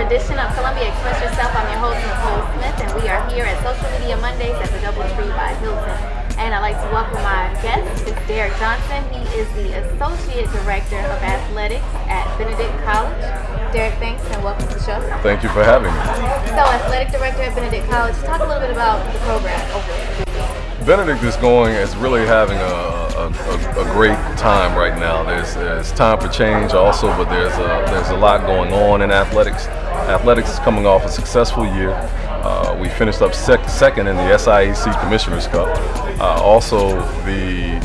edition of Columbia Express Yourself. I'm your host, Nicole Smith, and we are here at Social Media Mondays at the DoubleTree by Hilton. And I'd like to welcome my guest, it's Derek Johnson. He is the Associate Director of Athletics at Benedict College. Derek, thanks, and welcome to the show. Thank you for having me. So, Athletic Director at Benedict College, talk a little bit about the program over there. Benedict is really having a great time right now. There's time for change also, but there's a lot going on in athletics. Athletics is coming off a successful year. We finished up second in the SIAC Commissioner's Cup. Also, the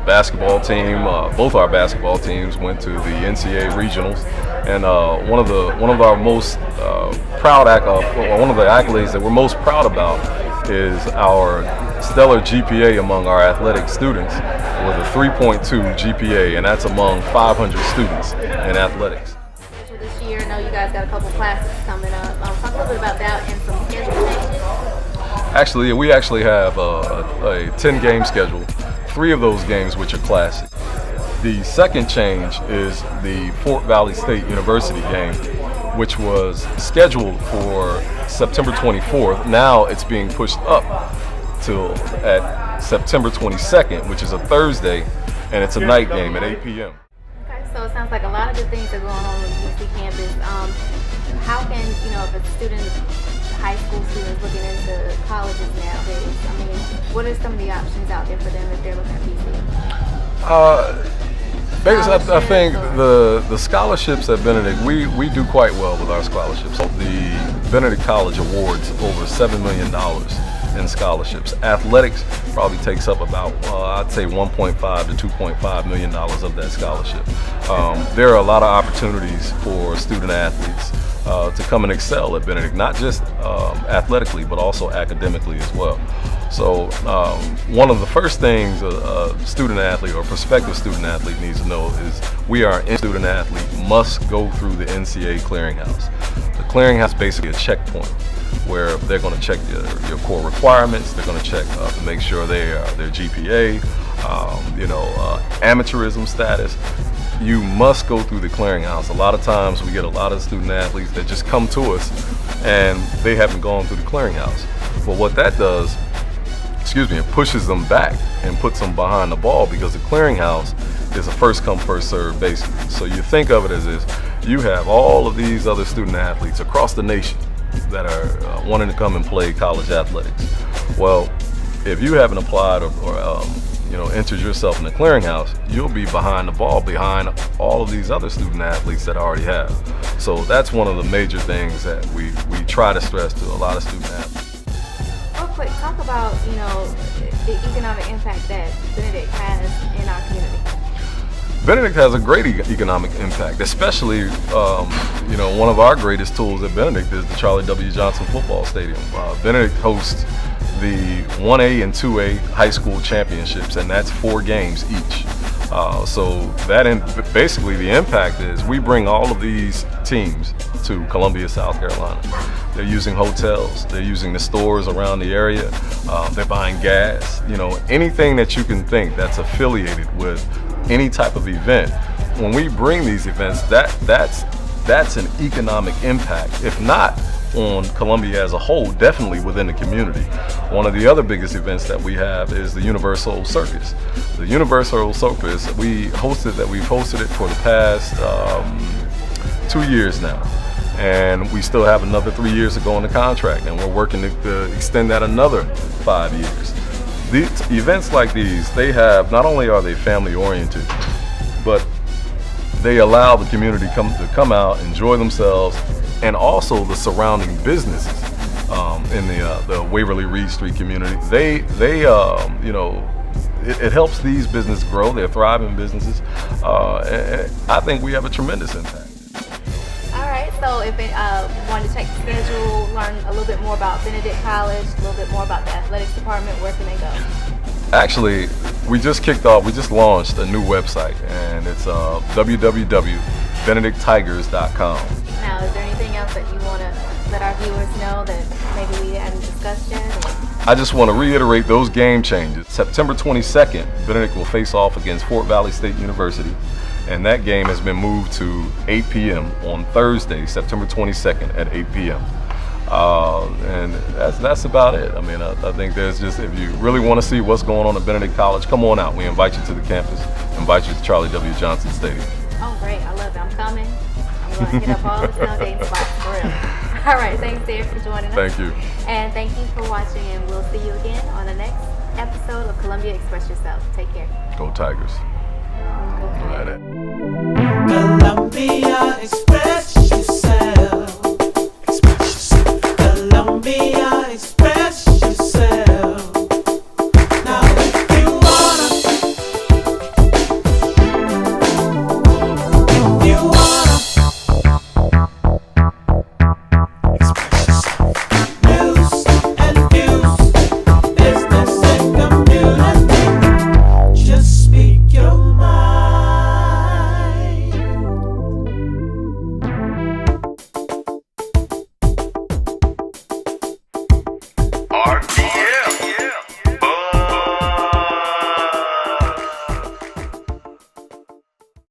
basketball team, both our basketball teams went to the NCAA regionals, and one of our most one of the accolades that we're most proud about is our stellar GPA among our athletic students with a 3.2 GPA, and that's among 500 students in athletics. So this year, I know you guys got a couple classes coming up. Talk a little bit about that and some schedule changes. Actually, we have a 10-game schedule, 3 of those games which are classic. The second change is the Fort Valley State University game, which was scheduled for September 24th. Now it's being pushed up till at September 22nd, which is a Thursday, and it's a night game at 8 p.m. Okay, so it sounds like a lot of good things are going on with the UC campus. How can, if a student, high school students looking into colleges nowadays, what are some of the options out there for them if they're looking at BC? I think the scholarships at Benedict, we do quite well with our scholarships. The Benedict College awards over $7 million in scholarships. Athletics probably takes up about, I'd say $1.5 to $2.5 million of that scholarship. There are a lot of opportunities for student athletes to come and excel at Benedict, not just athletically, but also academically as well. So one of the first things a student athlete or prospective student athlete needs to know is student athlete must go through the NCAA clearinghouse. The clearinghouse is basically a checkpoint where they're going to check your core requirements. They're going to check to make sure their GPA, amateurism status. You must go through the clearinghouse. A lot of times we get a lot of student athletes that just come to us and they haven't gone through the clearinghouse. But what that does, it pushes them back and puts them behind the ball, because the clearinghouse is a first come, first serve basis. So you think of it as if you have all of these other student athletes across the nation that are wanting to come and play college athletics. Well, if you haven't applied or entered yourself in the clearinghouse, you'll be behind the ball, behind all of these other student athletes that already have. So that's one of the major things that we try to stress to a lot of student athletes. Real quick, talk about, the economic impact that Benedict has in our community. Benedict has a great economic impact, especially, one of our greatest tools at Benedict is the Charlie W. Johnson Football Stadium. Benedict hosts the 1A and 2A high school championships, and that's 4 games each. So basically the impact is we bring all of these teams to Columbia, South Carolina. They're using hotels, they're using the stores around the area, they're buying gas, anything that you can think that's affiliated with any type of event. When we bring these events, that's an economic impact, if not on Columbia as a whole, definitely within the community. One of the other biggest events that we have is the Universal Circus. The Universal Circus, we've hosted it for the past 2 years now. And we still have another 3 years to go on the contract, and we're working to extend that another 5 years. These events like these, not only are they family oriented, but they allow the community to come out, enjoy themselves, and also the surrounding businesses in the Waverly Reed Street community. It helps these businesses grow. They're thriving businesses. And I think we have a tremendous impact. All right, so if they wanted to check the schedule, learn a little bit more about Benedict College, a little bit more about the athletics department, where can they go? Actually, we just launched a new website, and it's www.benedicttigers.com. Now, is there anything else that you want to let our viewers know that maybe we hadn't discussed yet? I just want to reiterate those game changes. September 22nd, Benedict will face off against Fort Valley State University. and that game has been moved to 8 p.m. on Thursday, September 22nd at 8 p.m. And that's about it. I mean, I think there's just, if you really want to see what's going on at Benedict College, come on out. We invite you to the campus, invite you to Charlie W. Johnson Stadium. Oh, great. I love it. I'm coming. I'm going to hit up all the tailgating spots for real. All right. Thanks, Derek, for joining us. Thank you. And thank you for watching, and we'll see you again on the next episode of Columbia Express Yourself. Take care. Go Tigers. Go Tigers. Columbia Express.